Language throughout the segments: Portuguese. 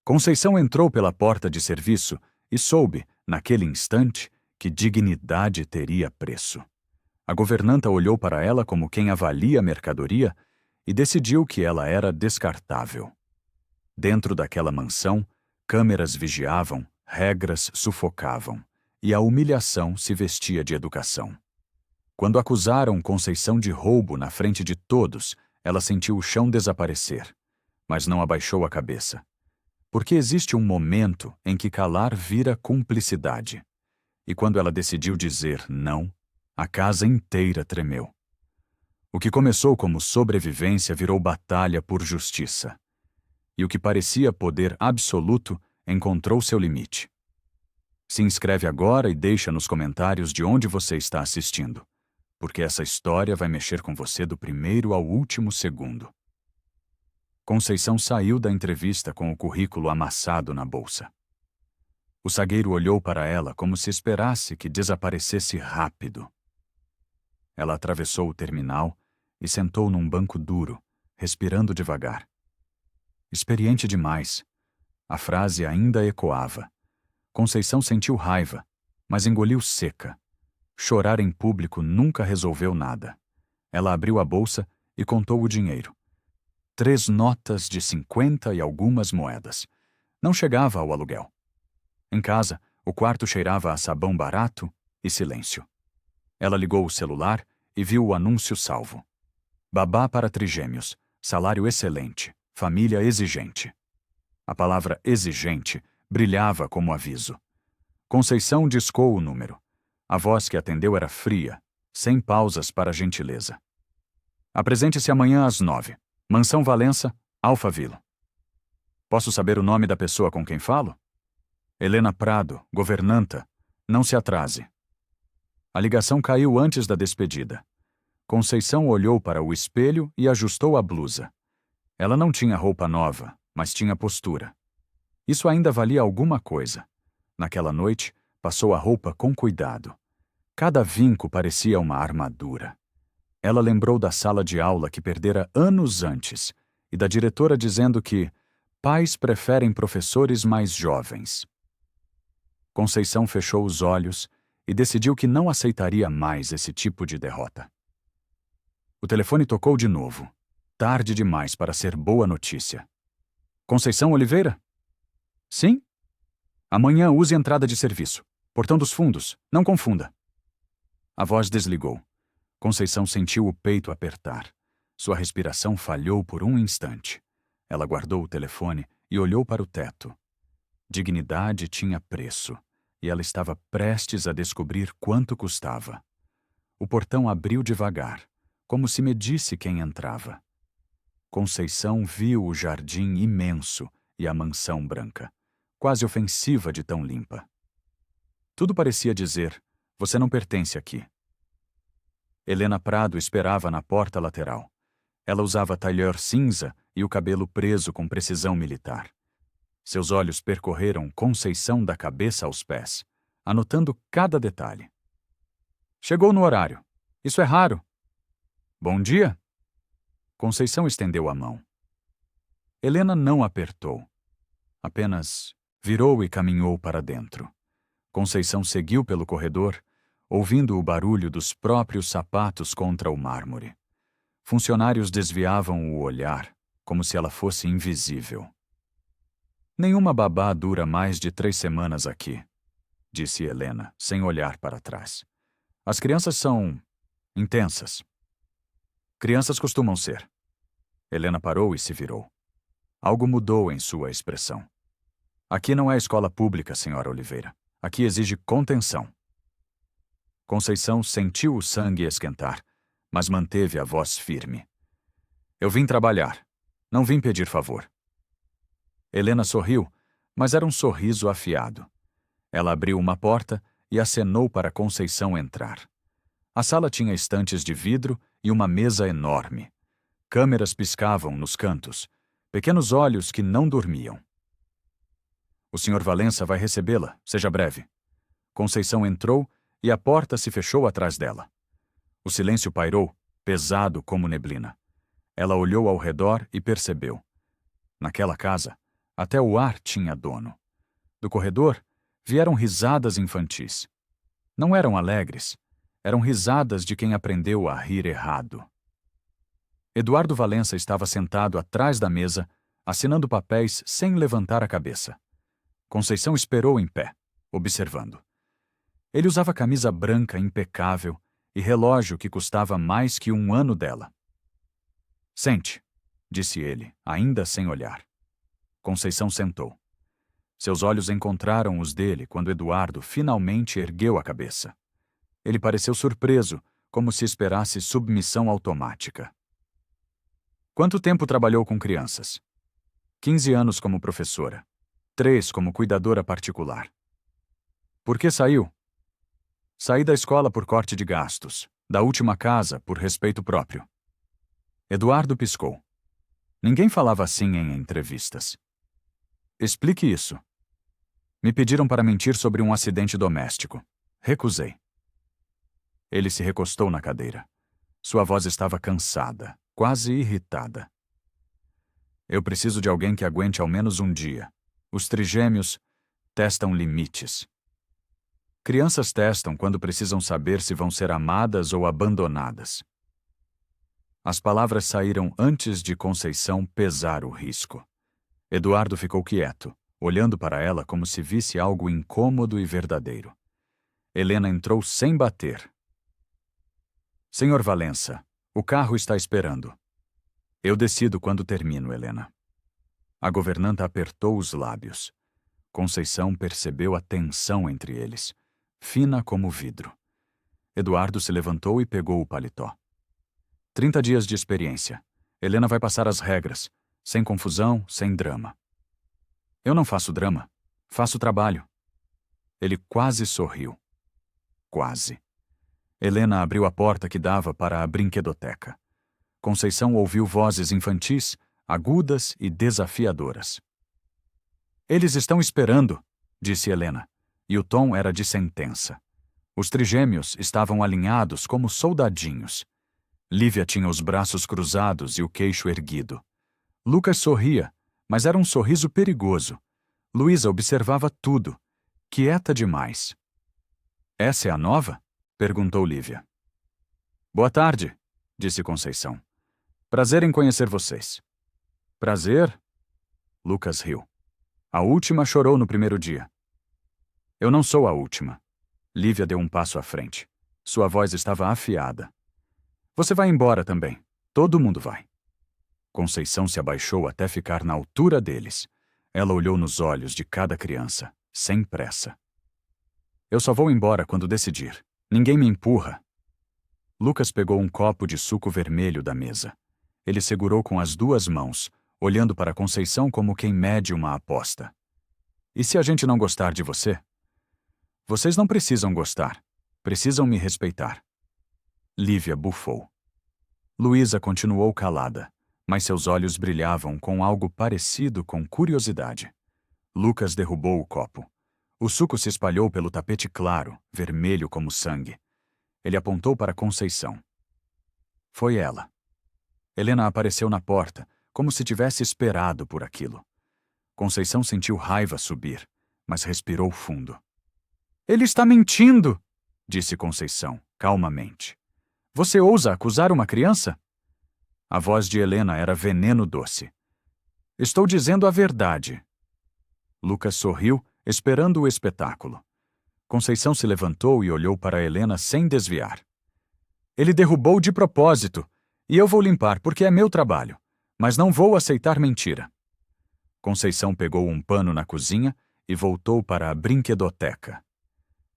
Conceição entrou pela porta de serviço e soube, naquele instante, que dignidade teria preço. A governanta olhou para ela como quem avalia a mercadoria e decidiu que ela era descartável. Dentro daquela mansão, câmeras vigiavam, regras sufocavam, e a humilhação se vestia de educação. Quando acusaram Conceição de roubo na frente de todos, ela sentiu o chão desaparecer, mas não abaixou a cabeça. Porque existe um momento em que calar vira cumplicidade. E quando ela decidiu dizer não, a casa inteira tremeu. O que começou como sobrevivência virou batalha por justiça. E o que parecia poder absoluto encontrou seu limite. Se inscreve agora e deixa nos comentários de onde você está assistindo, porque essa história vai mexer com você do primeiro ao último segundo. Conceição saiu da entrevista com o currículo amassado na bolsa. O zagueiro olhou para ela como se esperasse que desaparecesse rápido. Ela atravessou o terminal e sentou num banco duro, respirando devagar. Experiente demais. A frase ainda ecoava. Conceição sentiu raiva, mas engoliu seca. Chorar em público nunca resolveu nada. Ela abriu a bolsa e contou o dinheiro. 3 notas de 50 e algumas moedas. Não chegava ao aluguel. Em casa, o quarto cheirava a sabão barato e silêncio. Ela ligou o celular e viu o anúncio salvo. Babá para trigêmeos, salário excelente, família exigente. A palavra exigente brilhava como aviso. Conceição discou o número. A voz que atendeu era fria, sem pausas para gentileza. Apresente-se amanhã às 9. Mansão Valença, Alphaville. Posso saber o nome da pessoa com quem falo? Helena Prado, governanta. Não se atrase. A ligação caiu antes da despedida. Conceição olhou para o espelho e ajustou a blusa. Ela não tinha roupa nova, mas tinha postura. Isso ainda valia alguma coisa. Naquela noite, passou a roupa com cuidado. Cada vinco parecia uma armadura. Ela lembrou da sala de aula que perdera anos antes e da diretora dizendo que pais preferem professores mais jovens. Conceição fechou os olhos e decidiu que não aceitaria mais esse tipo de derrota. O telefone tocou de novo. Tarde demais para ser boa notícia. Conceição Oliveira? Sim? Amanhã use entrada de serviço. Portão dos fundos. Não confunda. A voz desligou. Conceição sentiu o peito apertar. Sua respiração falhou por um instante. Ela guardou o telefone e olhou para o teto. Dignidade tinha preço, e ela estava prestes a descobrir quanto custava. O portão abriu devagar, como se medisse quem entrava. Conceição viu o jardim imenso e a mansão branca, quase ofensiva de tão limpa. Tudo parecia dizer, você não pertence aqui. Helena Prado esperava na porta lateral. Ela usava tailleur cinza e o cabelo preso com precisão militar. Seus olhos percorreram Conceição da cabeça aos pés, anotando cada detalhe. Chegou no horário. Isso é raro. Bom dia. Conceição estendeu a mão. Helena não apertou. Apenas virou e caminhou para dentro. Conceição seguiu pelo corredor, ouvindo o barulho dos próprios sapatos contra o mármore. Funcionários desviavam o olhar, como se ela fosse invisível. Nenhuma babá dura mais de 3 semanas aqui, disse Helena, sem olhar para trás. As crianças são intensas. Crianças costumam ser. Helena parou e se virou. Algo mudou em sua expressão. Aqui não é escola pública, senhora Oliveira. Aqui exige contenção. Conceição sentiu o sangue esquentar, mas manteve a voz firme. Eu vim trabalhar. Não vim pedir favor. Helena sorriu, mas era um sorriso afiado. Ela abriu uma porta e acenou para Conceição entrar. A sala tinha estantes de vidro e uma mesa enorme. Câmeras piscavam nos cantos, pequenos olhos que não dormiam. O Sr. Valença vai recebê-la, seja breve. Conceição entrou e a porta se fechou atrás dela. O silêncio pairou, pesado como neblina. Ela olhou ao redor e percebeu. Naquela casa, Até o ar tinha dono. Do corredor, vieram risadas infantis. Não eram alegres, eram risadas de quem aprendeu a rir errado. Eduardo Valença estava sentado atrás da mesa, assinando papéis sem levantar a cabeça. Conceição esperou em pé, observando. Ele usava camisa branca impecável e relógio que custava mais que 1 ano dela. Sente, disse ele, ainda sem olhar. Conceição sentou. Seus olhos encontraram os dele quando Eduardo finalmente ergueu a cabeça. Ele pareceu surpreso, como se esperasse submissão automática. Quanto tempo trabalhou com crianças? 15 anos como professora. 3 como cuidadora particular. Por que saiu? Saí da escola por corte de gastos, da última casa por respeito próprio. Eduardo piscou. Ninguém falava assim em entrevistas. Explique isso. Me pediram para mentir sobre um acidente doméstico. Recusei. Ele se recostou na cadeira. Sua voz estava cansada, quase irritada. Eu preciso de alguém que aguente ao menos um dia. Os trigêmeos testam limites. Crianças testam quando precisam saber se vão ser amadas ou abandonadas. As palavras saíram antes de Conceição pesar o risco. Eduardo ficou quieto, olhando para ela como se visse algo incômodo e verdadeiro. Helena entrou sem bater. Senhor Valença, o carro está esperando. Eu decido quando termino, Helena. A governanta apertou os lábios. Conceição percebeu a tensão entre eles, fina como vidro. Eduardo se levantou e pegou o paletó. 30 dias de experiência. Helena vai passar as regras, sem confusão, sem drama. Eu não faço drama, faço trabalho. Ele quase sorriu. Quase. Helena abriu a porta que dava para a brinquedoteca. Conceição ouviu vozes infantis, agudas e desafiadoras. Eles estão esperando, disse Helena, e o tom era de sentença. Os trigêmeos estavam alinhados como soldadinhos. Lívia tinha os braços cruzados e o queixo erguido. Lucas sorria, mas era um sorriso perigoso. Luísa observava tudo, quieta demais. Essa é a nova? Perguntou Lívia. Boa tarde, disse Conceição. Prazer em conhecer vocês. Prazer? Lucas riu. A última chorou no primeiro dia. Eu não sou a última. Lívia deu um passo à frente. Sua voz estava afiada. Você vai embora também. Todo mundo vai. Conceição se abaixou até ficar na altura deles. Ela olhou nos olhos de cada criança, sem pressa. Eu só vou embora quando decidir. Ninguém me empurra. Lucas pegou um copo de suco vermelho da mesa. Ele segurou com as 2 mãos, olhando para Conceição como quem mede uma aposta. E se a gente não gostar de você? Vocês não precisam gostar. Precisam me respeitar. Lívia bufou. Luísa continuou calada, mas seus olhos brilhavam com algo parecido com curiosidade. Lucas derrubou o copo. O suco se espalhou pelo tapete claro, vermelho como sangue. Ele apontou para Conceição. Foi ela. Helena apareceu na porta, como se tivesse esperado por aquilo. Conceição sentiu raiva subir, mas respirou fundo. Ele está mentindo, disse Conceição, calmamente. Você ousa acusar uma criança? A voz de Helena era veneno doce. Estou dizendo a verdade. Lucas sorriu, esperando o espetáculo. Conceição se levantou e olhou para Helena sem desviar. Ele derrubou de propósito, e eu vou limpar porque é meu trabalho, mas não vou aceitar mentira. Conceição pegou um pano na cozinha e voltou para a brinquedoteca.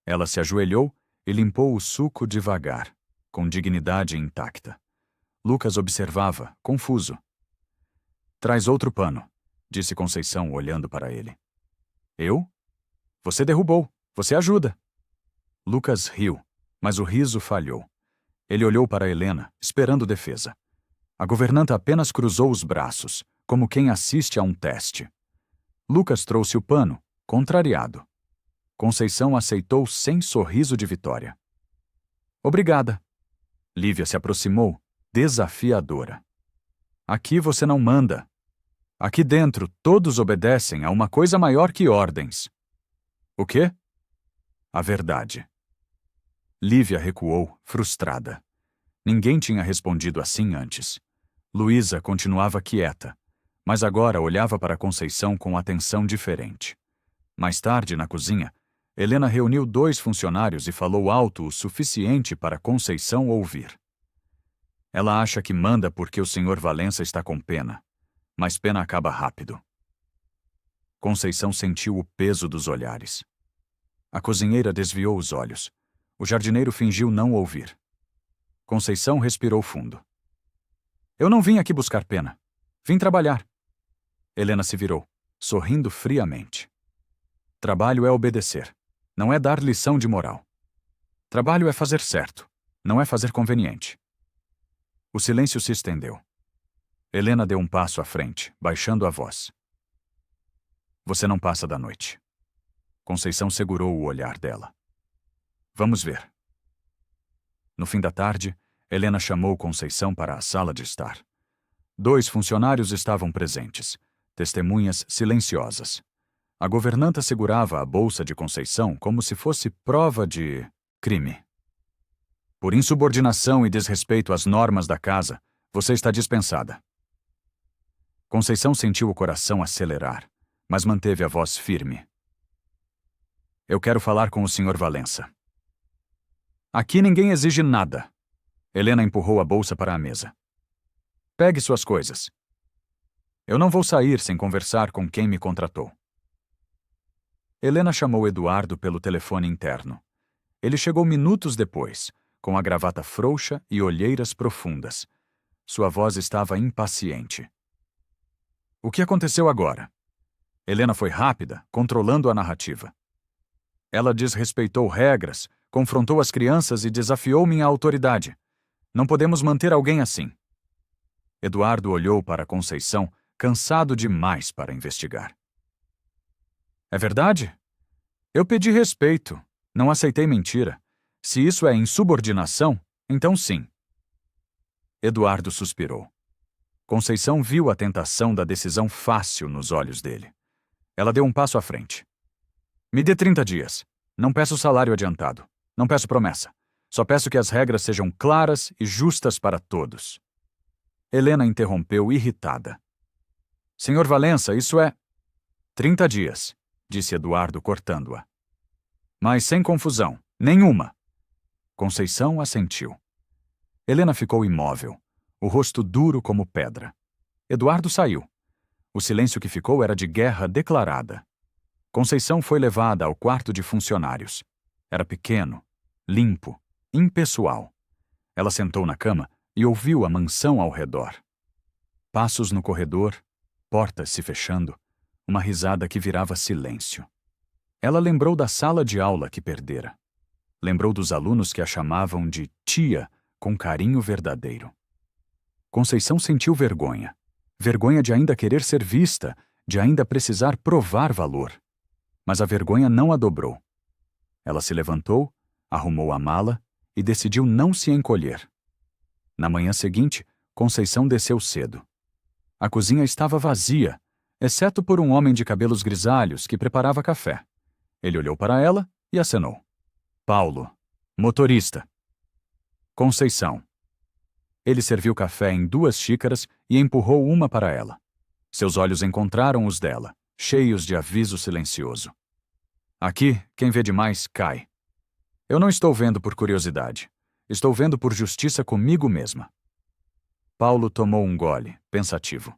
Ela se ajoelhou e limpou o suco devagar, com dignidade intacta. Lucas observava, confuso. Traz outro pano, disse Conceição, olhando para ele. Eu? Você derrubou. Você ajuda. Lucas riu, mas o riso falhou. Ele olhou para Helena, esperando defesa. A governanta apenas cruzou os braços, como quem assiste a um teste. Lucas trouxe o pano, contrariado. Conceição aceitou sem sorriso de vitória. Obrigada. Lívia se aproximou, desafiadora. Aqui você não manda. Aqui dentro, todos obedecem a uma coisa maior que ordens. O quê? A verdade. Lívia recuou, frustrada. Ninguém tinha respondido assim antes. Luísa continuava quieta, mas agora olhava para Conceição com atenção diferente. Mais tarde, na cozinha, Helena reuniu 2 funcionários e falou alto o suficiente para Conceição ouvir. Ela acha que manda porque o Sr. Valença está com pena, mas pena acaba rápido. Conceição sentiu o peso dos olhares. A cozinheira desviou os olhos. O jardineiro fingiu não ouvir. Conceição respirou fundo. Eu não vim aqui buscar pena. Vim trabalhar. Helena se virou, sorrindo friamente. Trabalho é obedecer. Não é dar lição de moral. Trabalho é fazer certo. Não é fazer conveniente. O silêncio se estendeu. Helena deu um passo à frente, baixando a voz. Você não passa da noite. Conceição segurou o olhar dela. Vamos ver. No fim da tarde, Helena chamou Conceição para a sala de estar. 2 funcionários estavam presentes, testemunhas silenciosas. A governanta segurava a bolsa de Conceição como se fosse prova de crime. Por insubordinação e desrespeito às normas da casa, você está dispensada. Conceição sentiu o coração acelerar, mas manteve a voz firme. Eu quero falar com o Sr. Valença. Aqui ninguém exige nada. Helena empurrou a bolsa para a mesa. Pegue suas coisas. Eu não vou sair sem conversar com quem me contratou. Helena chamou Eduardo pelo telefone interno. Ele chegou minutos depois, com a gravata frouxa e olheiras profundas. Sua voz estava impaciente. O que aconteceu agora? Helena foi rápida, controlando a narrativa. Ela desrespeitou regras, confrontou as crianças e desafiou minha autoridade. Não podemos manter alguém assim. Eduardo olhou para Conceição, cansado demais para investigar. É verdade? Eu pedi respeito. Não aceitei mentira. Se isso é insubordinação, então sim. Eduardo suspirou. Conceição viu a tentação da decisão fácil nos olhos dele. Ela deu um passo à frente. Me dê 30 dias. Não peço salário adiantado. Não peço promessa. Só peço que as regras sejam claras e justas para todos. Helena interrompeu irritada. Senhor Valença, isso é... 30 dias, disse Eduardo cortando-a. Mas sem confusão. Nenhuma. Conceição assentiu. Helena ficou imóvel, o rosto duro como pedra. Eduardo saiu. O silêncio que ficou era de guerra declarada. Conceição foi levada ao quarto de funcionários. Era pequeno, limpo, impessoal. Ela sentou na cama e ouviu a mansão ao redor. Passos no corredor, portas se fechando, uma risada que virava silêncio. Ela lembrou da sala de aula que perdera. Lembrou dos alunos que a chamavam de tia com carinho verdadeiro. Conceição sentiu vergonha. Vergonha de ainda querer ser vista, de ainda precisar provar valor. Mas a vergonha não a dobrou. Ela se levantou, arrumou a mala e decidiu não se encolher. Na manhã seguinte, Conceição desceu cedo. A cozinha estava vazia, exceto por um homem de cabelos grisalhos que preparava café. Ele olhou para ela e acenou. Paulo, motorista. Conceição. Ele serviu café em 2 xícaras e empurrou uma para ela. Seus olhos encontraram os dela, cheios de aviso silencioso. Aqui, quem vê demais, cai. Eu não estou vendo por curiosidade. Estou vendo por justiça comigo mesma. Paulo tomou um gole, pensativo.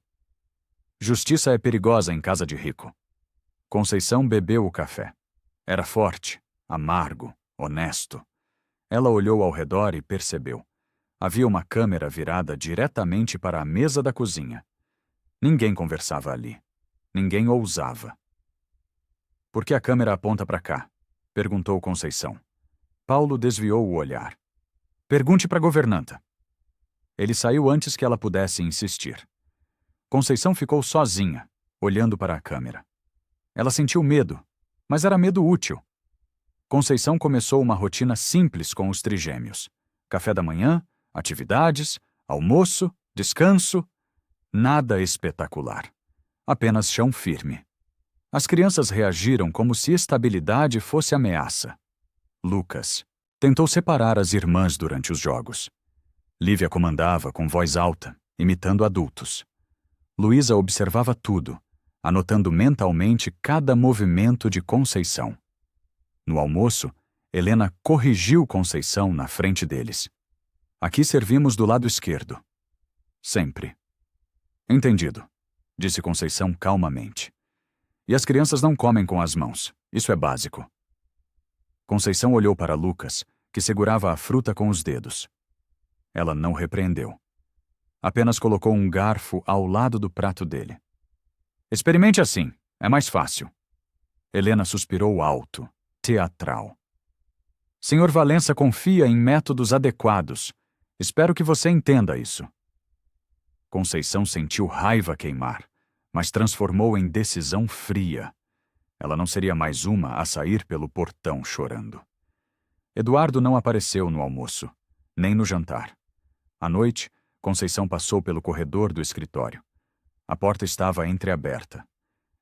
Justiça é perigosa em casa de rico. Conceição bebeu o café. Era forte, amargo, honesto. Ela olhou ao redor e percebeu. Havia uma câmera virada diretamente para a mesa da cozinha. Ninguém conversava ali. Ninguém ousava. Por que a câmera aponta para cá? Perguntou Conceição. Paulo desviou o olhar. Pergunte para a governanta. Ele saiu antes que ela pudesse insistir. Conceição ficou sozinha, olhando para a câmera. Ela sentiu medo, mas era medo útil. Conceição começou uma rotina simples com os trigêmeos. Café da manhã, atividades, almoço, descanso. Nada espetacular. Apenas chão firme. As crianças reagiram como se estabilidade fosse ameaça. Lucas tentou separar as irmãs durante os jogos. Lívia comandava com voz alta, imitando adultos. Luísa observava tudo, anotando mentalmente cada movimento de Conceição. No almoço, Helena corrigiu Conceição na frente deles. Aqui servimos do lado esquerdo. Sempre. Entendido, disse Conceição calmamente. E as crianças não comem com as mãos. Isso é básico. Conceição olhou para Lucas, que segurava a fruta com os dedos. Ela não repreendeu. Apenas colocou um garfo ao lado do prato dele. Experimente assim, é mais fácil. Helena suspirou alto, teatral. Sr. Valença confia em métodos adequados. Espero que você entenda isso. Conceição sentiu raiva queimar, mas transformou em decisão fria. Ela não seria mais uma a sair pelo portão chorando. Eduardo não apareceu no almoço, nem no jantar. À noite, Conceição passou pelo corredor do escritório. A porta estava entreaberta.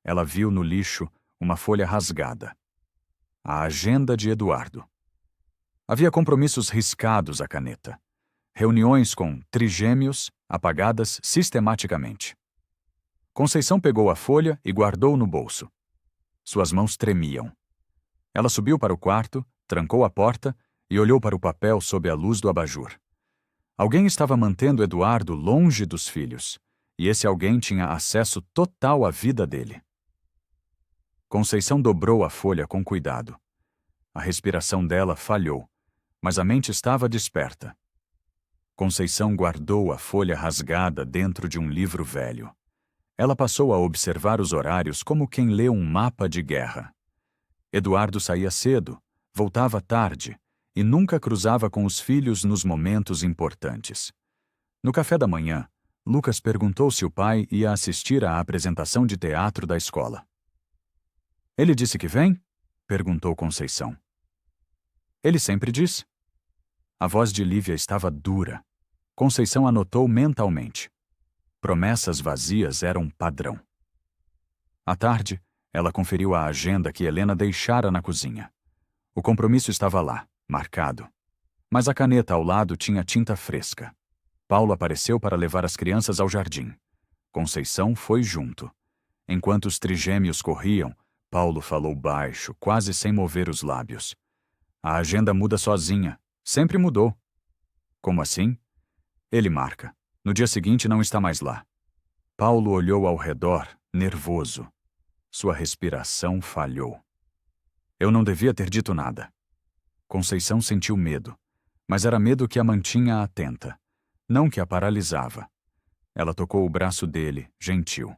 Ela viu no lixo uma folha rasgada. A agenda de Eduardo. Havia compromissos riscados à caneta. Reuniões com trigêmeos apagadas sistematicamente. Conceição pegou a folha e guardou no bolso. Suas mãos tremiam. Ela subiu para o quarto, trancou a porta e olhou para o papel sob a luz do abajur. Alguém estava mantendo Eduardo longe dos filhos, e esse alguém tinha acesso total à vida dele. Conceição dobrou a folha com cuidado. A respiração dela falhou, mas a mente estava desperta. Conceição guardou a folha rasgada dentro de um livro velho. Ela passou a observar os horários como quem lê um mapa de guerra. Eduardo saía cedo, voltava tarde, e nunca cruzava com os filhos nos momentos importantes. No café da manhã, Lucas perguntou se o pai ia assistir à apresentação de teatro da escola. Ele disse que vem? Perguntou Conceição. Ele sempre diz. A voz de Lívia estava dura. Conceição anotou mentalmente. Promessas vazias eram padrão. À tarde, ela conferiu a agenda que Helena deixara na cozinha. O compromisso estava lá, marcado. Mas a caneta ao lado tinha tinta fresca. Paulo apareceu para levar as crianças ao jardim. Conceição foi junto. Enquanto os trigêmeos corriam, Paulo falou baixo, quase sem mover os lábios. A agenda muda sozinha. Sempre mudou. Como assim? Ele marca. No dia seguinte não está mais lá. Paulo olhou ao redor, nervoso. Sua respiração falhou. Eu não devia ter dito nada. Conceição sentiu medo, mas era medo que a mantinha atenta, não que a paralisava. Ela tocou o braço dele, gentil.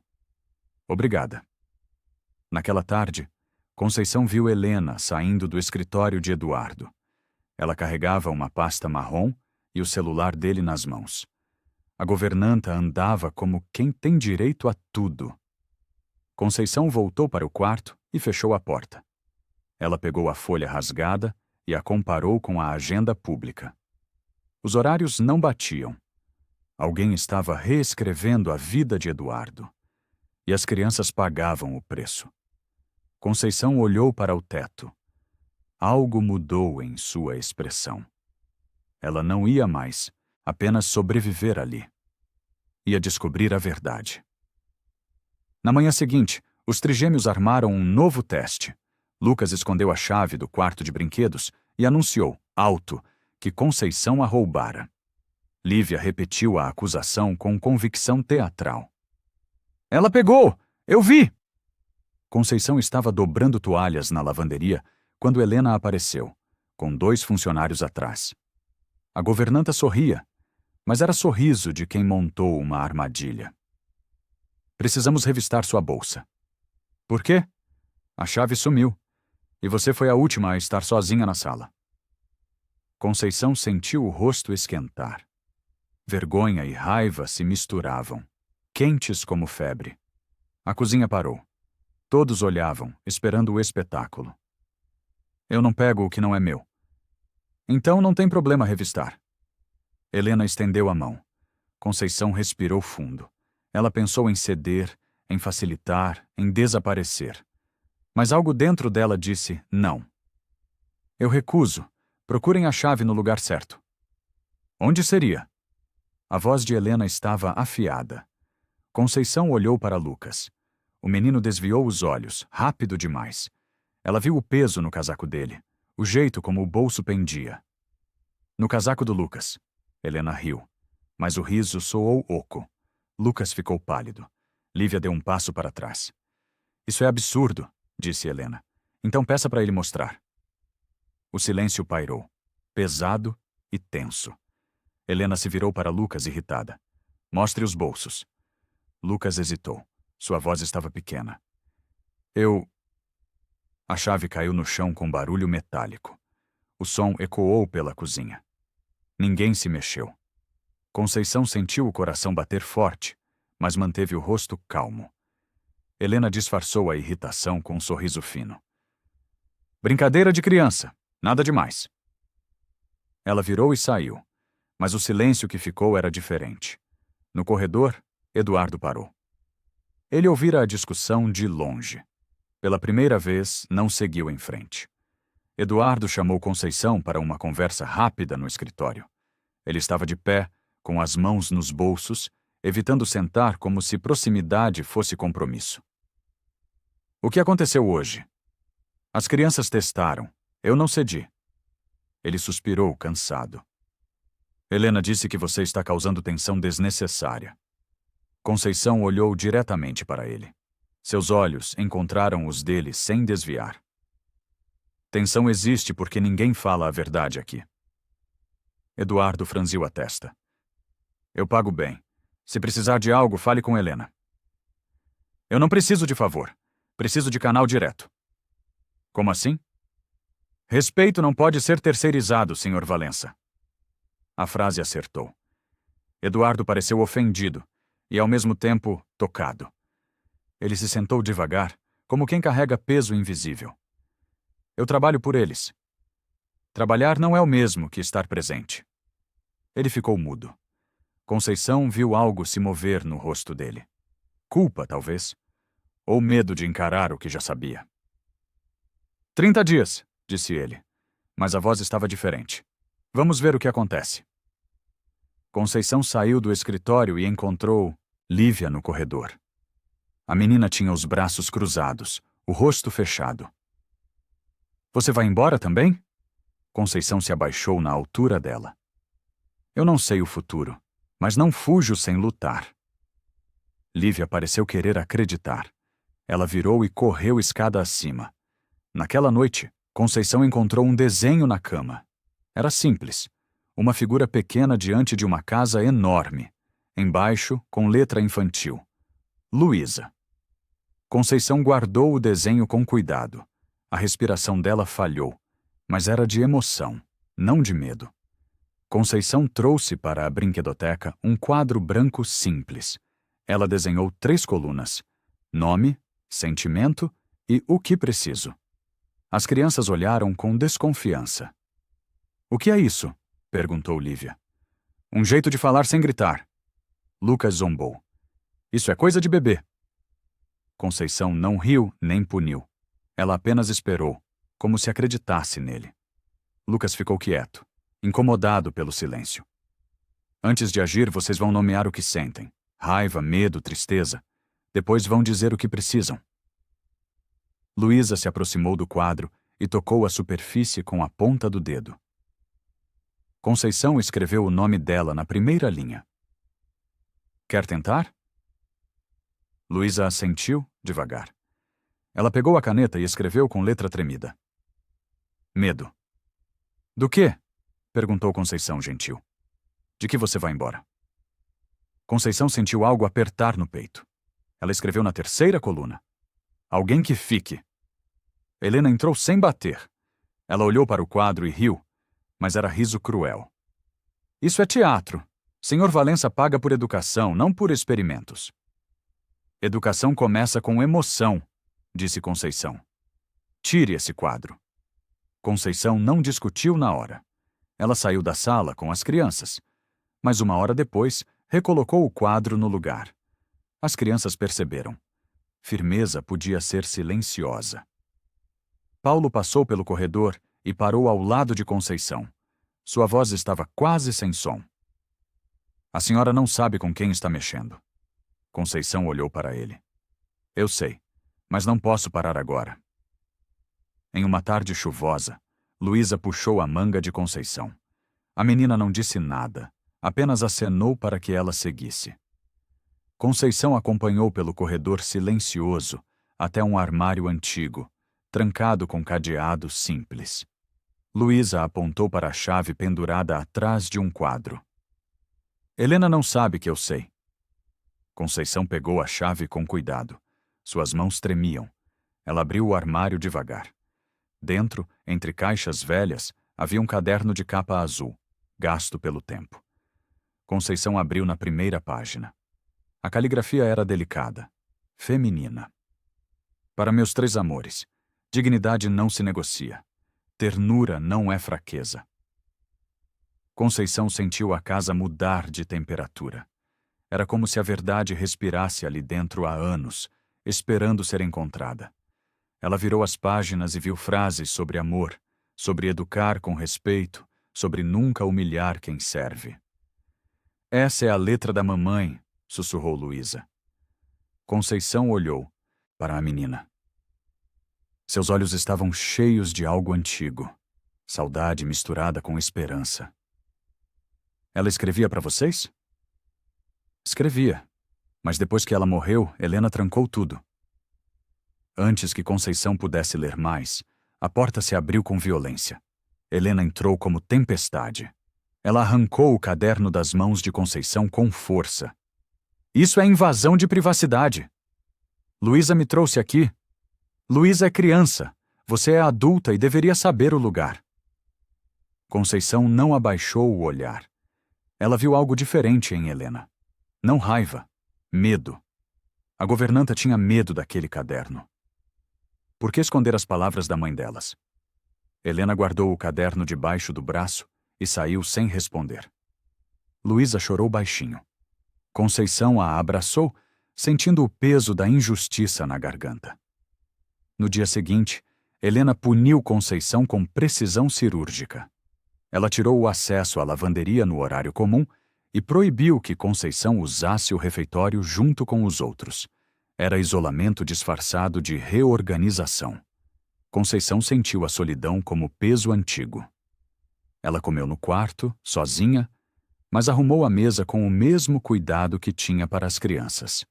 Obrigada. Naquela tarde, Conceição viu Helena saindo do escritório de Eduardo. Ela carregava uma pasta marrom e o celular dele nas mãos. A governanta andava como quem tem direito a tudo. Conceição voltou para o quarto e fechou a porta. Ela pegou a folha rasgada e a comparou com a agenda pública. Os horários não batiam. Alguém estava reescrevendo a vida de Eduardo. E as crianças pagavam o preço. Conceição olhou para o teto. Algo mudou em sua expressão. Ela não ia mais apenas sobreviver ali. Ia descobrir a verdade. Na manhã seguinte, os trigêmeos armaram um novo teste. Lucas escondeu a chave do quarto de brinquedos e anunciou, alto, que Conceição a roubara. Lívia repetiu a acusação com convicção teatral. Ela pegou! Eu vi! Conceição estava dobrando toalhas na lavanderia quando Helena apareceu, com 2 funcionários atrás. A governanta sorria, mas era sorriso de quem montou uma armadilha. Precisamos revistar sua bolsa. Por quê? A chave sumiu. E você foi a última a estar sozinha na sala. Conceição sentiu o rosto esquentar. Vergonha e raiva se misturavam, quentes como febre. A cozinha parou. Todos olhavam, esperando o espetáculo. Eu não pego o que não é meu. Então não tem problema revistar. Helena estendeu a mão. Conceição respirou fundo. Ela pensou em ceder, em facilitar, em desaparecer. Mas algo dentro dela disse não. Eu recuso. Procurem a chave no lugar certo. Onde seria? A voz de Helena estava afiada. Conceição olhou para Lucas. O menino desviou os olhos, rápido demais. Ela viu o peso no casaco dele, o jeito como o bolso pendia. No casaco do Lucas. Helena riu, mas o riso soou oco. Lucas ficou pálido. Lívia deu um passo para trás. Isso é absurdo, disse Helena. Então peça para ele mostrar. O silêncio pairou, pesado e tenso. Helena se virou para Lucas irritada. Mostre os bolsos. Lucas hesitou. Sua voz estava pequena. A chave caiu no chão com barulho metálico. O som ecoou pela cozinha. Ninguém se mexeu. Conceição sentiu o coração bater forte, mas manteve o rosto calmo. Helena disfarçou a irritação com um sorriso fino. Brincadeira de criança. Nada demais. Ela virou e saiu, mas o silêncio que ficou era diferente. No corredor, Eduardo parou. Ele ouvira a discussão de longe. Pela primeira vez, não seguiu em frente. Eduardo chamou Conceição para uma conversa rápida no escritório. Ele estava de pé, com as mãos nos bolsos, evitando sentar como se proximidade fosse compromisso. O que aconteceu hoje? As crianças testaram. Eu não cedi. Ele suspirou, cansado. Helena disse que você está causando tensão desnecessária. Conceição olhou diretamente para ele. Seus olhos encontraram os dele sem desviar. Tensão existe porque ninguém fala a verdade aqui. Eduardo franziu a testa. Eu pago bem. Se precisar de algo, fale com Helena. Eu não preciso de favor. Preciso de canal direto. Como assim? Respeito não pode ser terceirizado, Sr. Valença. A frase acertou. Eduardo pareceu ofendido e, ao mesmo tempo, tocado. Ele se sentou devagar, como quem carrega peso invisível. Eu trabalho por eles. Trabalhar não é o mesmo que estar presente. Ele ficou mudo. Conceição viu algo se mover no rosto dele. Culpa, talvez. Ou medo de encarar o que já sabia. 30 dias, disse ele. Mas a voz estava diferente. Vamos ver o que acontece. Conceição saiu do escritório e encontrou Lívia no corredor. A menina tinha os braços cruzados, o rosto fechado. Você vai embora também? Conceição se abaixou na altura dela. Eu não sei o futuro, mas não fujo sem lutar. Lívia pareceu querer acreditar. Ela virou e correu escada acima. Naquela noite, Conceição encontrou um desenho na cama. Era simples. Uma figura pequena diante de uma casa enorme. Embaixo, com letra infantil. Luísa. Conceição guardou o desenho com cuidado. A respiração dela falhou, mas era de emoção, não de medo. Conceição trouxe para a brinquedoteca um quadro branco simples. Ela desenhou 3 colunas: nome, sentimento e o que preciso. As crianças olharam com desconfiança. O que é isso? Perguntou Lívia. Um jeito de falar sem gritar. Lucas zombou. Isso é coisa de bebê. Conceição não riu nem puniu. Ela apenas esperou, como se acreditasse nele. Lucas ficou quieto, incomodado pelo silêncio. Antes de agir, vocês vão nomear o que sentem. Raiva, medo, tristeza. Depois vão dizer o que precisam. Luísa se aproximou do quadro e tocou a superfície com a ponta do dedo. Conceição escreveu o nome dela na primeira linha. Quer tentar? Luísa assentiu, devagar. Ela pegou a caneta e escreveu com letra tremida. Medo. Do quê? Perguntou Conceição gentil. De que você vai embora? Conceição sentiu algo apertar no peito. Ela escreveu na 3ª coluna. Alguém que fique. Helena entrou sem bater. Ela olhou para o quadro e riu, mas era riso cruel. Isso é teatro. Sr. Valença paga por educação, não por experimentos. Educação começa com emoção, disse Conceição. Tire esse quadro. Conceição não discutiu na hora. Ela saiu da sala com as crianças, mas 1 hora depois recolocou o quadro no lugar. As crianças perceberam. Firmeza podia ser silenciosa. Paulo passou pelo corredor e parou ao lado de Conceição. Sua voz estava quase sem som. A senhora não sabe com quem está mexendo. Conceição olhou para ele. Eu sei, mas não posso parar agora. Em uma tarde chuvosa, Luísa puxou a manga de Conceição. A menina não disse nada, apenas acenou para que ela seguisse. Conceição acompanhou pelo corredor silencioso até um armário antigo, trancado com cadeado simples. Luísa apontou para a chave pendurada atrás de um quadro. Helena não sabe que eu sei. Conceição pegou a chave com cuidado. Suas mãos tremiam. Ela abriu o armário devagar. Dentro, entre caixas velhas, havia um caderno de capa azul, gasto pelo tempo. Conceição abriu na primeira página. A caligrafia era delicada, feminina. Para meus 3 amores, dignidade não se negocia. Ternura não é fraqueza. Conceição sentiu a casa mudar de temperatura. Era como se a verdade respirasse ali dentro há anos, esperando ser encontrada. Ela virou as páginas e viu frases sobre amor, sobre educar com respeito, sobre nunca humilhar quem serve. Essa é a letra da mamãe, sussurrou Luísa. Conceição olhou para a menina. Seus olhos estavam cheios de algo antigo, saudade misturada com esperança. Ela escrevia para vocês? Escrevia, mas depois que ela morreu, Helena trancou tudo. Antes que Conceição pudesse ler mais, a porta se abriu com violência. Helena entrou como tempestade. Ela arrancou o caderno das mãos de Conceição com força. Isso é invasão de privacidade. Luísa me trouxe aqui. Luísa é criança. Você é adulta e deveria saber o lugar. Conceição não abaixou o olhar. Ela viu algo diferente em Helena. Não raiva, medo. A governanta tinha medo daquele caderno. Por que esconder as palavras da mãe delas? Helena guardou o caderno debaixo do braço e saiu sem responder. Luísa chorou baixinho. Conceição a abraçou, sentindo o peso da injustiça na garganta. No dia seguinte, Helena puniu Conceição com precisão cirúrgica. Ela tirou o acesso à lavanderia no horário comum e proibiu que Conceição usasse o refeitório junto com os outros. Era isolamento disfarçado de reorganização. Conceição sentiu a solidão como peso antigo. Ela comeu no quarto, sozinha, mas arrumou a mesa com o mesmo cuidado que tinha para as crianças.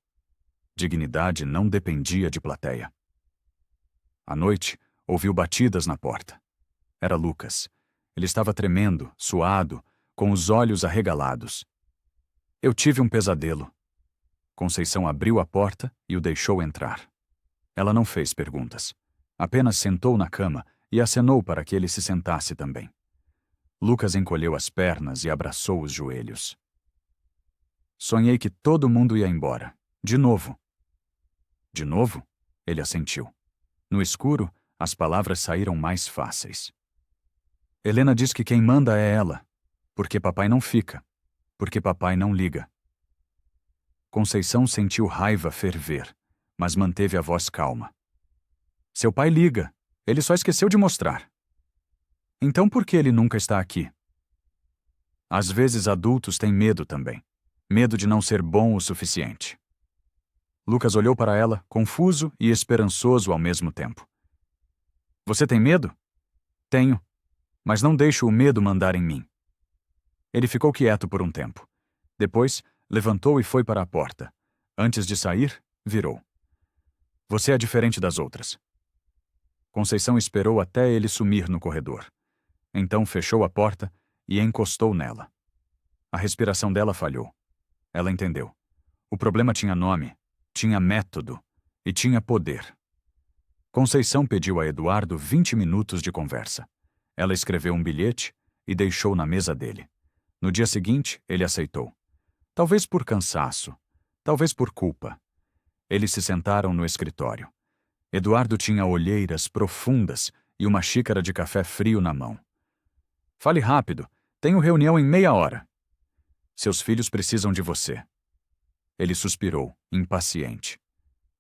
Dignidade não dependia de plateia. À noite, ouviu batidas na porta. Era Lucas. Ele estava tremendo, suado, com os olhos arregalados. Eu tive um pesadelo. Conceição abriu a porta e o deixou entrar. Ela não fez perguntas. Apenas sentou na cama e acenou para que ele se sentasse também. Lucas encolheu as pernas e abraçou os joelhos. Sonhei que todo mundo ia embora. De novo. De novo? Ele assentiu. No escuro, as palavras saíram mais fáceis. Helena diz que quem manda é ela, porque papai não fica, porque papai não liga. Conceição sentiu raiva ferver, mas manteve a voz calma. Seu pai liga, ele só esqueceu de mostrar. Então por que ele nunca está aqui? Às vezes adultos têm medo também, medo de não ser bom o suficiente. Lucas olhou para ela, confuso e esperançoso ao mesmo tempo. Você tem medo? Tenho. Mas não deixo o medo mandar em mim. Ele ficou quieto por um tempo. Depois, levantou e foi para a porta. Antes de sair, virou. Você é diferente das outras. Conceição esperou até ele sumir no corredor. Então fechou a porta e encostou nela. A respiração dela falhou. Ela entendeu. O problema tinha nome, tinha método e tinha poder. Conceição pediu a Eduardo 20 minutos de conversa. Ela escreveu um bilhete e deixou na mesa dele. No dia seguinte, ele aceitou. Talvez por cansaço, talvez por culpa. Eles se sentaram no escritório. Eduardo tinha olheiras profundas e uma xícara de café frio na mão. Fale rápido, tenho reunião em meia hora. Seus filhos precisam de você. Ele suspirou, impaciente.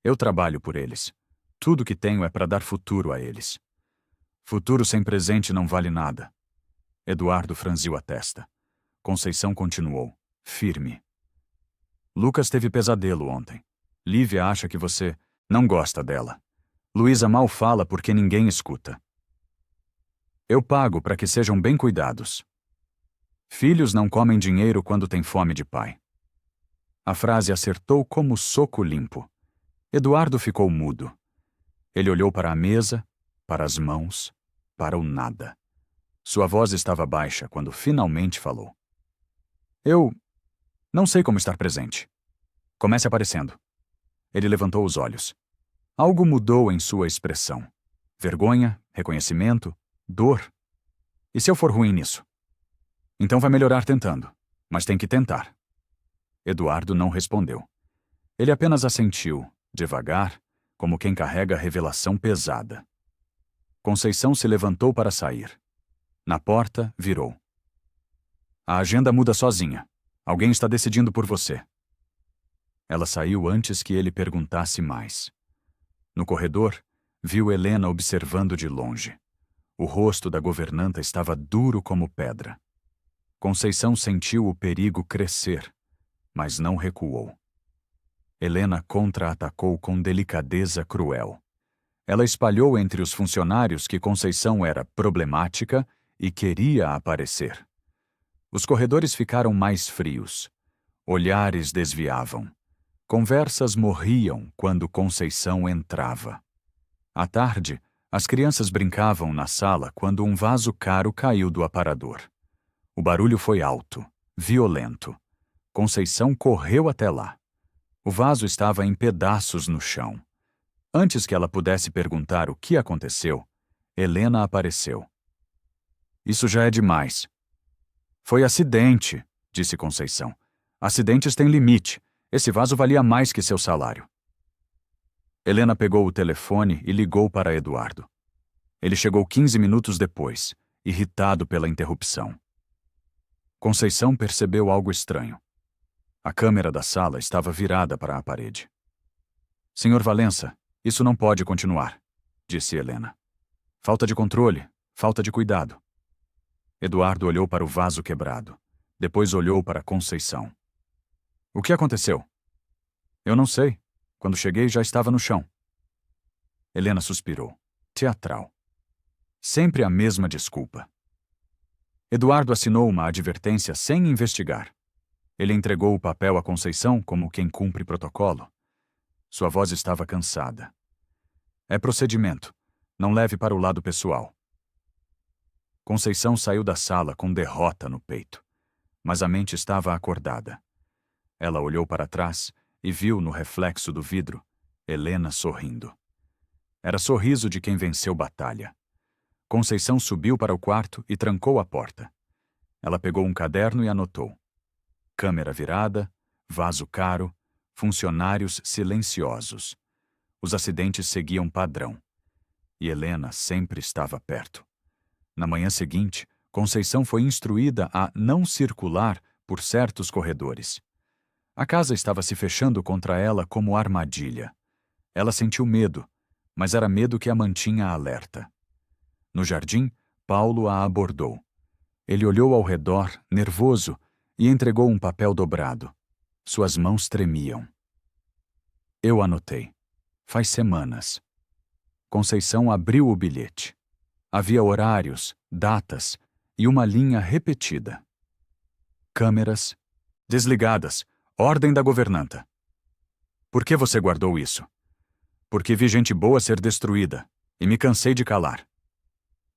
Eu trabalho por eles. Tudo que tenho é para dar futuro a eles. Futuro sem presente não vale nada. Eduardo franziu a testa. Conceição continuou, firme. Lucas teve pesadelo ontem. Lívia acha que você não gosta dela. Luísa mal fala porque ninguém escuta. Eu pago para que sejam bem cuidados. Filhos não comem dinheiro quando têm fome de pai. A frase acertou como soco limpo. Eduardo ficou mudo. Ele olhou para a mesa, para as mãos, para o nada. Sua voz estava baixa quando finalmente falou. Eu não sei como estar presente. Comece aparecendo. Ele levantou os olhos. Algo mudou em sua expressão. Vergonha, reconhecimento, dor. E se eu for ruim nisso? Então vai melhorar tentando, mas tem que tentar. Eduardo não respondeu. Ele apenas assentiu, devagar, como quem carrega revelação pesada. Conceição se levantou para sair. Na porta, virou. A agenda muda sozinha. Alguém está decidindo por você. Ela saiu antes que ele perguntasse mais. No corredor, viu Helena observando de longe. O rosto da governanta estava duro como pedra. Conceição sentiu o perigo crescer, mas não recuou. Helena contra-atacou com delicadeza cruel. Ela espalhou entre os funcionários que Conceição era problemática e queria aparecer. Os corredores ficaram mais frios. Olhares desviavam. Conversas morriam quando Conceição entrava. À tarde, as crianças brincavam na sala quando um vaso caro caiu do aparador. O barulho foi alto, violento. Conceição correu até lá. O vaso estava em pedaços no chão. Antes que ela pudesse perguntar o que aconteceu, Helena apareceu. Isso já é demais. Foi acidente, disse Conceição. Acidentes têm limite. Esse vaso valia mais que seu salário. Helena pegou o telefone e ligou para Eduardo. Ele chegou 15 minutos depois, irritado pela interrupção. Conceição percebeu algo estranho. A câmera da sala estava virada para a parede. Senhor Valença, isso não pode continuar, disse Helena. Falta de controle, falta de cuidado. Eduardo olhou para o vaso quebrado. Depois olhou para Conceição. O que aconteceu? Eu não sei. Quando cheguei já estava no chão. Helena suspirou. Teatral. Sempre a mesma desculpa. Eduardo assinou uma advertência sem investigar. Ele entregou o papel à Conceição como quem cumpre protocolo. Sua voz estava cansada. É procedimento. Não leve para o lado pessoal. Conceição saiu da sala com derrota no peito. Mas a mente estava acordada. Ela olhou para trás e viu no reflexo do vidro Helena sorrindo. Era sorriso de quem venceu batalha. Conceição subiu para o quarto e trancou a porta. Ela pegou um caderno e anotou. Câmera virada, vaso caro, funcionários silenciosos. Os acidentes seguiam padrão. E Helena sempre estava perto. Na manhã seguinte, Conceição foi instruída a não circular por certos corredores. A casa estava se fechando contra ela como armadilha. Ela sentiu medo, mas era medo que a mantinha alerta. No jardim, Paulo a abordou. Ele olhou ao redor, nervoso, e entregou um papel dobrado. Suas mãos tremiam. Eu anotei. Faz semanas. Conceição abriu o bilhete. Havia horários, datas e uma linha repetida. Câmeras desligadas. Ordem da governanta. Por que você guardou isso? Porque vi gente boa ser destruída, e me cansei de calar.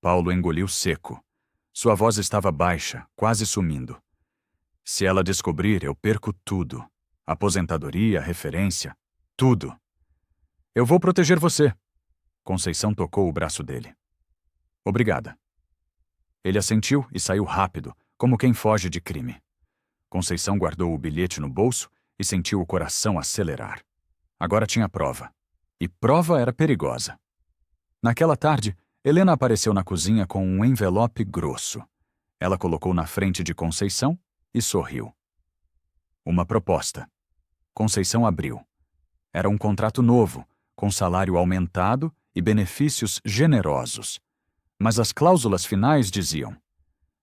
Paulo engoliu seco. Sua voz estava baixa, quase sumindo. Se ela descobrir, eu perco tudo. Aposentadoria, referência, tudo. Eu vou proteger você. Conceição tocou o braço dele. Obrigada. Ele assentiu e saiu rápido, como quem foge de crime. Conceição guardou o bilhete no bolso e sentiu o coração acelerar. Agora tinha prova. E prova era perigosa. Naquela tarde, Helena apareceu na cozinha com um envelope grosso. Ela colocou na frente de Conceição e sorriu. Uma proposta. Conceição abriu. Era um contrato novo, com salário aumentado e benefícios generosos. Mas as cláusulas finais diziam: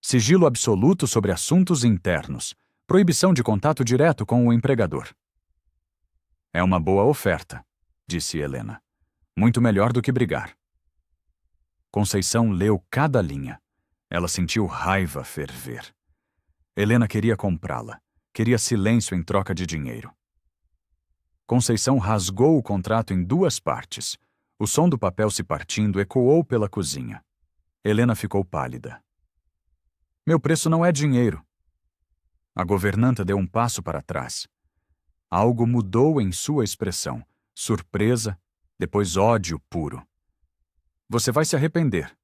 sigilo absoluto sobre assuntos internos, proibição de contato direto com o empregador. É uma boa oferta, disse Helena. Muito melhor do que brigar. Conceição leu cada linha. Ela sentiu raiva ferver. Helena queria comprá-la. Queria silêncio em troca de dinheiro. Conceição rasgou o contrato em 2 partes. O som do papel se partindo ecoou pela cozinha. Helena ficou pálida. Meu preço não é dinheiro. A governanta deu um passo para trás. Algo mudou em sua expressão. Surpresa, depois ódio puro. Você vai se arrepender.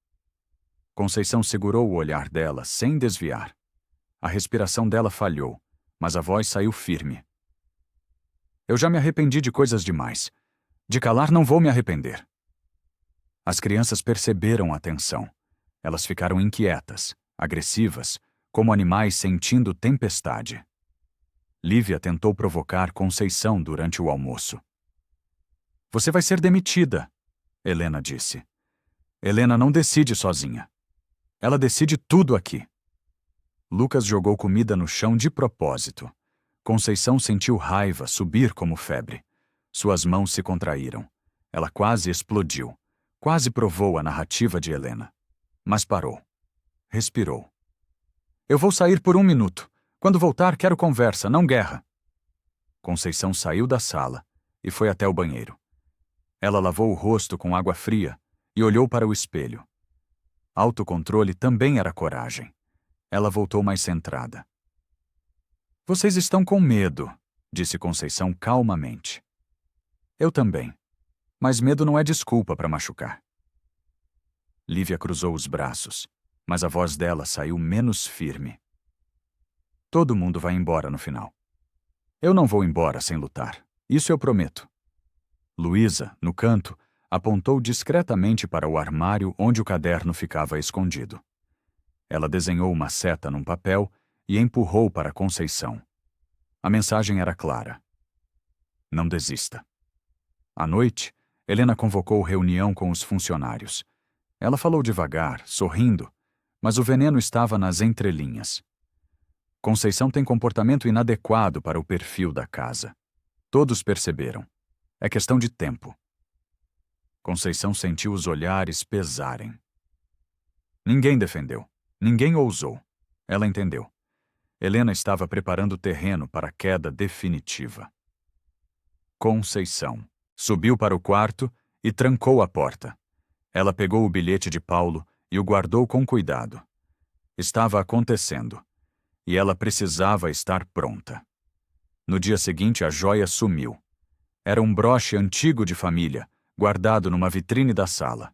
Conceição segurou o olhar dela sem desviar. A respiração dela falhou, mas a voz saiu firme. Eu já me arrependi de coisas demais. De calar não vou me arrepender. As crianças perceberam a tensão. Elas ficaram inquietas, agressivas, como animais sentindo tempestade. Lívia tentou provocar Conceição durante o almoço. Você vai ser demitida, Helena disse. Helena não decide sozinha. Ela decide tudo aqui. Lucas jogou comida no chão de propósito. Conceição sentiu raiva subir como febre. Suas mãos se contraíram. Ela quase explodiu. Quase provou a narrativa de Helena. Mas parou. Respirou. Eu vou sair por 1 minuto. Quando voltar, quero conversa, não guerra. Conceição saiu da sala e foi até o banheiro. Ela lavou o rosto com água fria e olhou para o espelho. Autocontrole também era coragem. Ela voltou mais centrada. Vocês estão com medo, disse Conceição calmamente. Eu também. Mas medo não é desculpa para machucar. Lívia cruzou os braços, mas a voz dela saiu menos firme. Todo mundo vai embora no final. Eu não vou embora sem lutar. Isso eu prometo. Luísa, no canto, apontou discretamente para o armário onde o caderno ficava escondido. Ela desenhou uma seta num papel e empurrou para Conceição. A mensagem era clara. Não desista. À noite, Helena convocou reunião com os funcionários. Ela falou devagar, sorrindo, mas o veneno estava nas entrelinhas. Conceição tem comportamento inadequado para o perfil da casa. Todos perceberam. É questão de tempo. Conceição sentiu os olhares pesarem. Ninguém defendeu. Ninguém ousou. Ela entendeu. Helena estava preparando o terreno para a queda definitiva. Conceição subiu para o quarto e trancou a porta. Ela pegou o bilhete de Paulo e o guardou com cuidado. Estava acontecendo. E ela precisava estar pronta. No dia seguinte, a joia sumiu. Era um broche antigo de família, guardado numa vitrine da sala.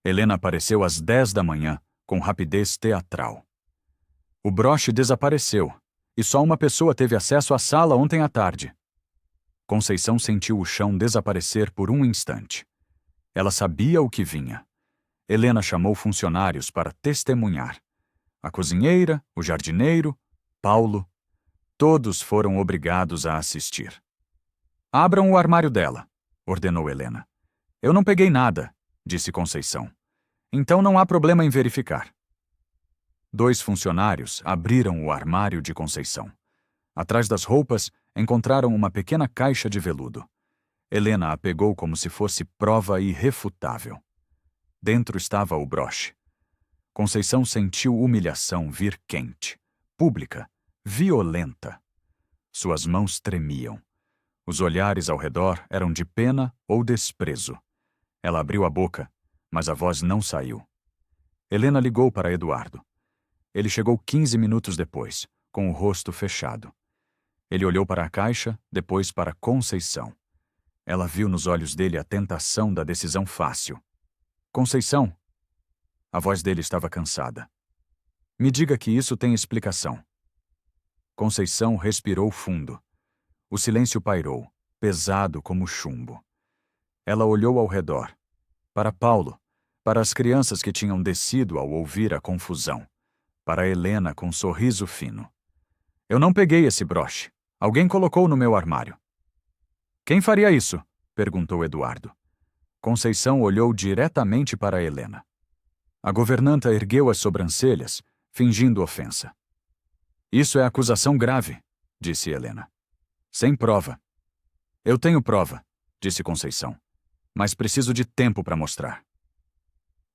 Helena apareceu às 10 da manhã, com rapidez teatral. O broche desapareceu, e só uma pessoa teve acesso à sala ontem à tarde. Conceição sentiu o chão desaparecer por um instante. Ela sabia o que vinha. Helena chamou funcionários para testemunhar. A cozinheira, o jardineiro, Paulo, todos foram obrigados a assistir. Abram o armário dela, ordenou Helena. Eu não peguei nada, disse Conceição. Então não há problema em verificar. 2 funcionários abriram o armário de Conceição. Atrás das roupas, encontraram uma pequena caixa de veludo. Helena a pegou como se fosse prova irrefutável. Dentro estava o broche. Conceição sentiu humilhação vir quente, pública, violenta. Suas mãos tremiam. Os olhares ao redor eram de pena ou desprezo. Ela abriu a boca, mas a voz não saiu. Helena ligou para Eduardo. Ele chegou 15 minutos depois, com o rosto fechado. Ele olhou para a caixa, depois para Conceição. Ela viu nos olhos dele a tentação da decisão fácil. Conceição! A voz dele estava cansada. Me diga que isso tem explicação. Conceição respirou fundo. O silêncio pairou, pesado como chumbo. Ela olhou ao redor. Para Paulo, para as crianças que tinham descido ao ouvir a confusão. Para Helena com um sorriso fino. Eu não peguei esse broche. Alguém colocou no meu armário. Quem faria isso? Perguntou Eduardo. Conceição olhou diretamente para Helena. A governanta ergueu as sobrancelhas, fingindo ofensa. Isso é acusação grave, disse Helena. Sem prova. Eu tenho prova, disse Conceição, mas preciso de tempo para mostrar.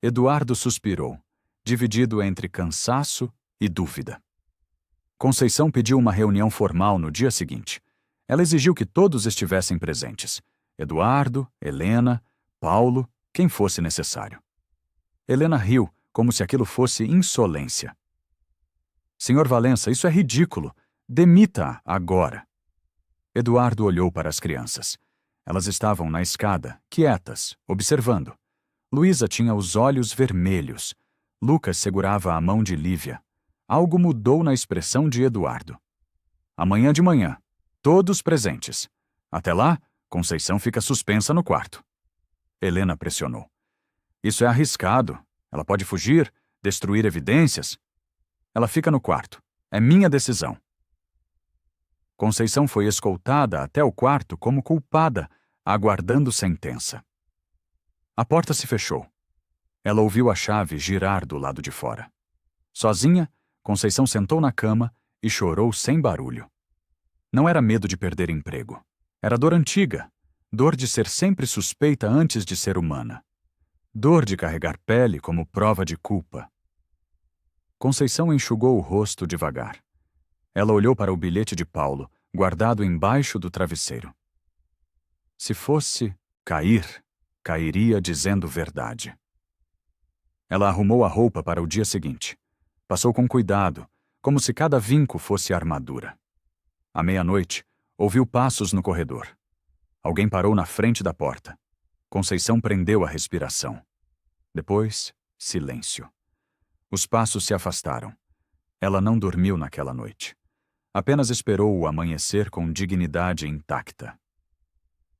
Eduardo suspirou, dividido entre cansaço e dúvida. Conceição pediu uma reunião formal no dia seguinte. Ela exigiu que todos estivessem presentes. Eduardo, Helena, Paulo, quem fosse necessário. Helena riu, como se aquilo fosse insolência. Senhor Valença, isso é ridículo. Demita-a agora. Eduardo olhou para as crianças. Elas estavam na escada, quietas, observando. Luísa tinha os olhos vermelhos. Lucas segurava a mão de Lívia. Algo mudou na expressão de Eduardo. Amanhã de manhã, todos presentes. Até lá, Conceição fica suspensa no quarto. Helena pressionou. Isso é arriscado. Ela pode fugir, destruir evidências. Ela fica no quarto. É minha decisão. Conceição foi escoltada até o quarto como culpada, aguardando sentença. A porta se fechou. Ela ouviu a chave girar do lado de fora. Sozinha, Conceição sentou na cama e chorou sem barulho. Não era medo de perder emprego. Era dor antiga, dor de ser sempre suspeita antes de ser humana. Dor de carregar pele como prova de culpa. Conceição enxugou o rosto devagar. Ela olhou para o bilhete de Paulo, guardado embaixo do travesseiro. Se fosse cair, cairia dizendo verdade. Ela arrumou a roupa para o dia seguinte. Passou com cuidado, como se cada vinco fosse armadura. À meia-noite, ouviu passos no corredor. Alguém parou na frente da porta. Conceição prendeu a respiração. Depois, silêncio. Os passos se afastaram. Ela não dormiu naquela noite. Apenas esperou o amanhecer com dignidade intacta.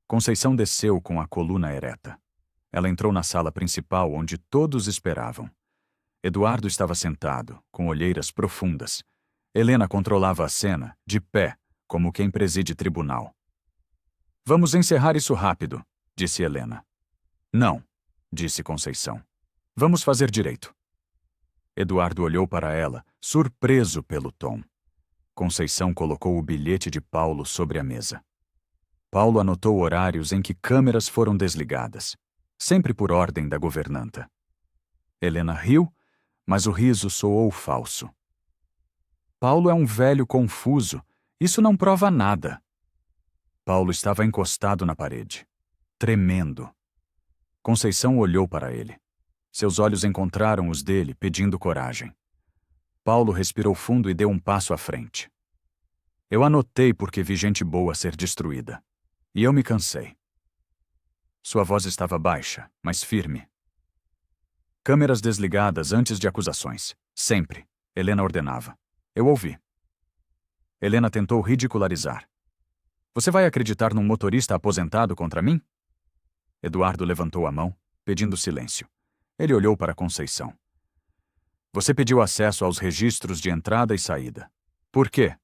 Conceição desceu com a coluna ereta. Ela entrou na sala principal onde todos esperavam. Eduardo estava sentado, com olheiras profundas. Helena controlava a cena, de pé, como quem preside tribunal. Vamos encerrar isso rápido, disse Helena. Não, disse Conceição. Vamos fazer direito. Eduardo olhou para ela, surpreso pelo tom. Conceição colocou o bilhete de Paulo sobre a mesa. Paulo anotou horários em que câmeras foram desligadas, sempre por ordem da governanta. Helena riu, mas o riso soou falso. Paulo é um velho confuso. Isso não prova nada. Paulo estava encostado na parede, tremendo. Conceição olhou para ele. Seus olhos encontraram os dele, pedindo coragem. Paulo respirou fundo e deu um passo à frente. Eu anotei porque vi gente boa ser destruída. E eu me cansei. Sua voz estava baixa, mas firme. Câmeras desligadas antes de acusações. Sempre, Helena ordenava. Eu ouvi. Helena tentou ridicularizar. Você vai acreditar num motorista aposentado contra mim? Eduardo levantou a mão, pedindo silêncio. Ele olhou para Conceição. Você pediu acesso aos registros de entrada e saída. Por quê?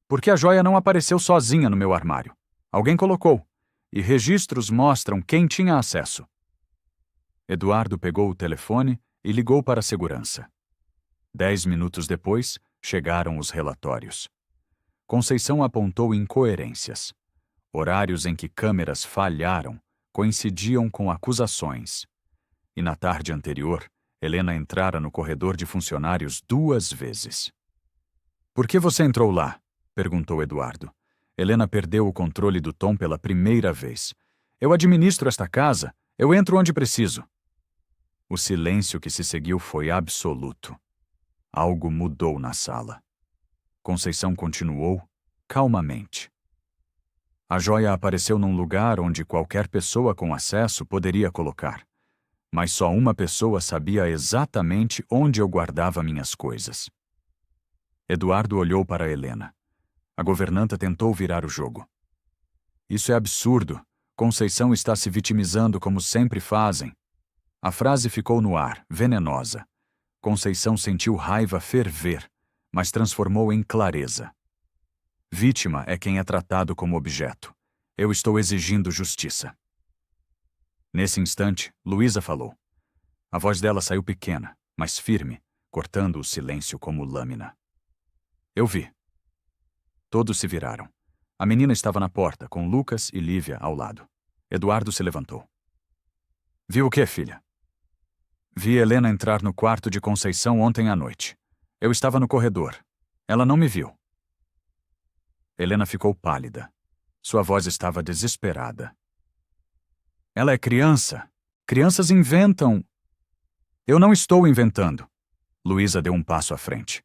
Porque a joia não apareceu sozinha no meu armário. Alguém colocou, e registros mostram quem tinha acesso. Eduardo pegou o telefone e ligou para a segurança. 10 minutos depois, chegaram os relatórios. Conceição apontou incoerências. Horários em que câmeras falharam coincidiam com acusações. E na tarde anterior, Helena entrara no corredor de funcionários 2 vezes. Por que você entrou lá? Perguntou Eduardo. Helena perdeu o controle do tom pela primeira vez. Eu administro esta casa. Eu entro onde preciso. O silêncio que se seguiu foi absoluto. Algo mudou na sala. Conceição continuou, calmamente. A joia apareceu num lugar onde qualquer pessoa com acesso poderia colocar. Mas só uma pessoa sabia exatamente onde eu guardava minhas coisas. Eduardo olhou para Helena. A governanta tentou virar o jogo. Isso é absurdo. Conceição está se vitimizando como sempre fazem. A frase ficou no ar, venenosa. Conceição sentiu raiva ferver, mas transformou em clareza. Vítima é quem é tratado como objeto. Eu estou exigindo justiça. Nesse instante, Luísa falou. A voz dela saiu pequena, mas firme, cortando o silêncio como lâmina. Eu vi. Todos se viraram. A menina estava na porta, com Lucas e Lívia ao lado. Eduardo se levantou. Viu o quê, filha? Vi Helena entrar no quarto de Conceição ontem à noite. Eu estava no corredor. Ela não me viu. Helena ficou pálida. Sua voz estava desesperada. Ela é criança. Crianças inventam. Eu não estou inventando. Luísa deu um passo à frente.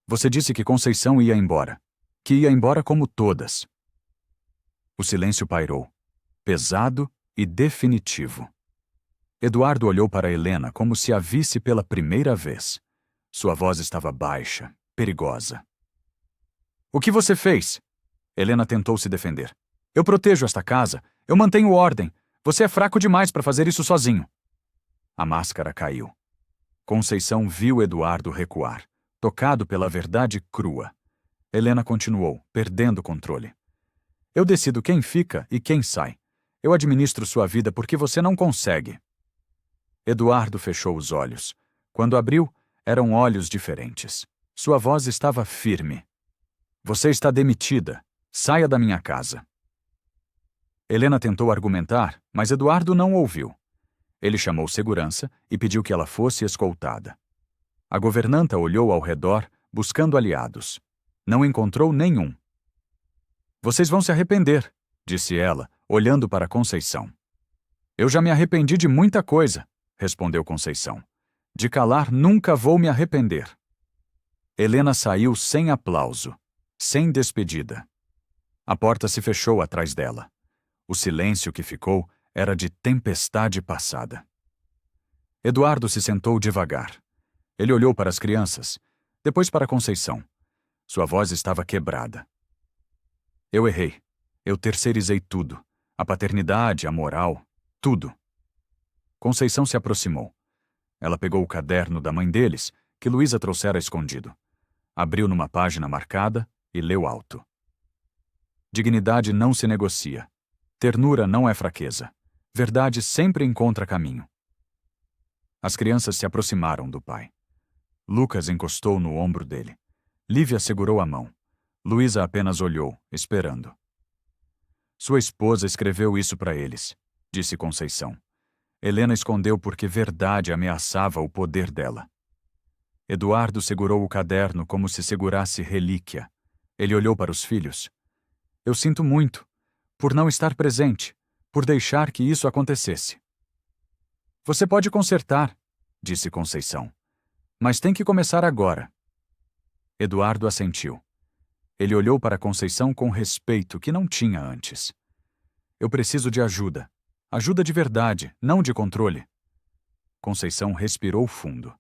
Você disse que Conceição ia embora. Que ia embora como todas. O silêncio pairou, pesado e definitivo. Eduardo olhou para Helena como se a visse pela primeira vez. Sua voz estava baixa, perigosa. O que você fez? Helena tentou se defender. Eu protejo esta casa. Eu mantenho ordem. Você é fraco demais para fazer isso sozinho. A máscara caiu. Conceição viu Eduardo recuar, tocado pela verdade crua. Helena continuou, perdendo o controle. Eu decido quem fica e quem sai. Eu administro sua vida porque você não consegue. Eduardo fechou os olhos. Quando abriu, eram olhos diferentes. Sua voz estava firme. Você está demitida. Saia da minha casa. Helena tentou argumentar, mas Eduardo não ouviu. Ele chamou segurança e pediu que ela fosse escoltada. A governanta olhou ao redor, buscando aliados. Não encontrou nenhum. Vocês vão se arrepender, disse ela, olhando para Conceição. Eu já me arrependi de muita coisa, respondeu Conceição. De calar nunca vou me arrepender. Helena saiu sem aplauso, sem despedida. A porta se fechou atrás dela. O silêncio que ficou era de tempestade passada. Eduardo se sentou devagar. Ele olhou para as crianças, depois para Conceição. Sua voz estava quebrada. Eu errei. Eu terceirizei tudo. A paternidade, a moral, tudo. Conceição se aproximou. Ela pegou o caderno da mãe deles, que Luísa trouxera escondido. Abriu numa página marcada e leu alto. Dignidade não se negocia. Ternura não é fraqueza. Verdade sempre encontra caminho. As crianças se aproximaram do pai. Lucas encostou no ombro dele. Lívia segurou a mão. Luísa apenas olhou, esperando. Sua esposa escreveu isso para eles, disse Conceição. Helena escondeu porque verdade ameaçava o poder dela. Eduardo segurou o caderno como se segurasse relíquia. Ele olhou para os filhos. Eu sinto muito, por não estar presente, por deixar que isso acontecesse. Você pode consertar, disse Conceição. Mas tem que começar agora. Eduardo assentiu. Ele olhou para Conceição com respeito que não tinha antes. Eu preciso de ajuda. Ajuda de verdade, não de controle. Conceição respirou fundo.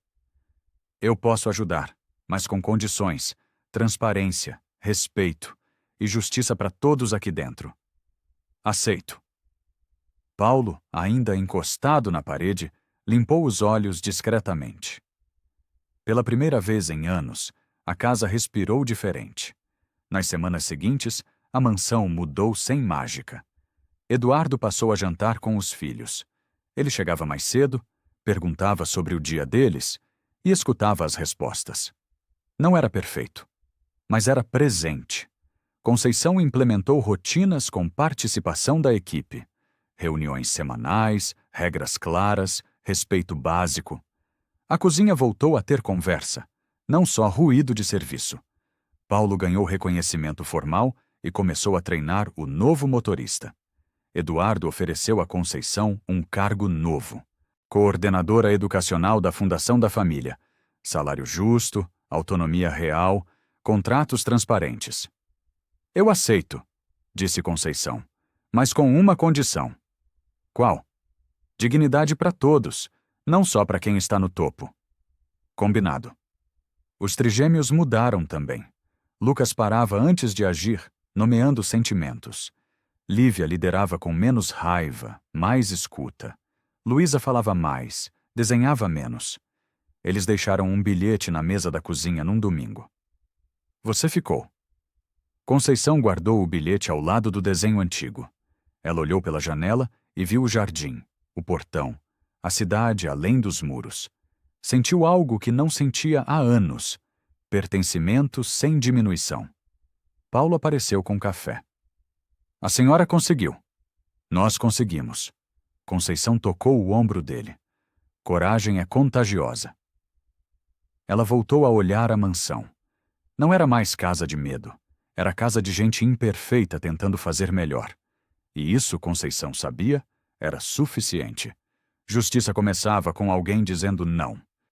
Eu posso ajudar, mas com condições, transparência, respeito e justiça para todos aqui dentro. Aceito. Paulo, ainda encostado na parede, limpou os olhos discretamente. Pela primeira vez em anos, a casa respirou diferente. Nas semanas seguintes, a mansão mudou sem mágica. Eduardo passou a jantar com os filhos. Ele chegava mais cedo, perguntava sobre o dia deles e escutava as respostas. Não era perfeito, mas era presente. Conceição implementou rotinas com participação da equipe. Reuniões semanais, regras claras, respeito básico. A cozinha voltou a ter conversa, não só ruído de serviço. Paulo ganhou reconhecimento formal e começou a treinar o novo motorista. Eduardo ofereceu a Conceição um cargo novo. Coordenadora educacional da Fundação da Família. Salário justo, autonomia real, contratos transparentes. Eu aceito, disse Conceição, mas com uma condição. Qual? Dignidade para todos, não só para quem está no topo. Combinado. Os trigêmeos mudaram também. Lucas parava antes de agir, nomeando sentimentos. Lívia liderava com menos raiva, mais escuta. Luísa falava mais, desenhava menos. Eles deixaram um bilhete na mesa da cozinha num domingo. Você ficou. Conceição guardou o bilhete ao lado do desenho antigo. Ela olhou pela janela e viu o jardim, o portão, a cidade além dos muros. Sentiu algo que não sentia há anos: pertencimento sem diminuição. Paulo apareceu com café. A senhora conseguiu. Nós conseguimos. Conceição tocou o ombro dele. Coragem é contagiosa. Ela voltou a olhar a mansão. Não era mais casa de medo. Era casa de gente imperfeita tentando fazer melhor. E isso, Conceição sabia, era suficiente. Justiça começava com alguém dizendo não.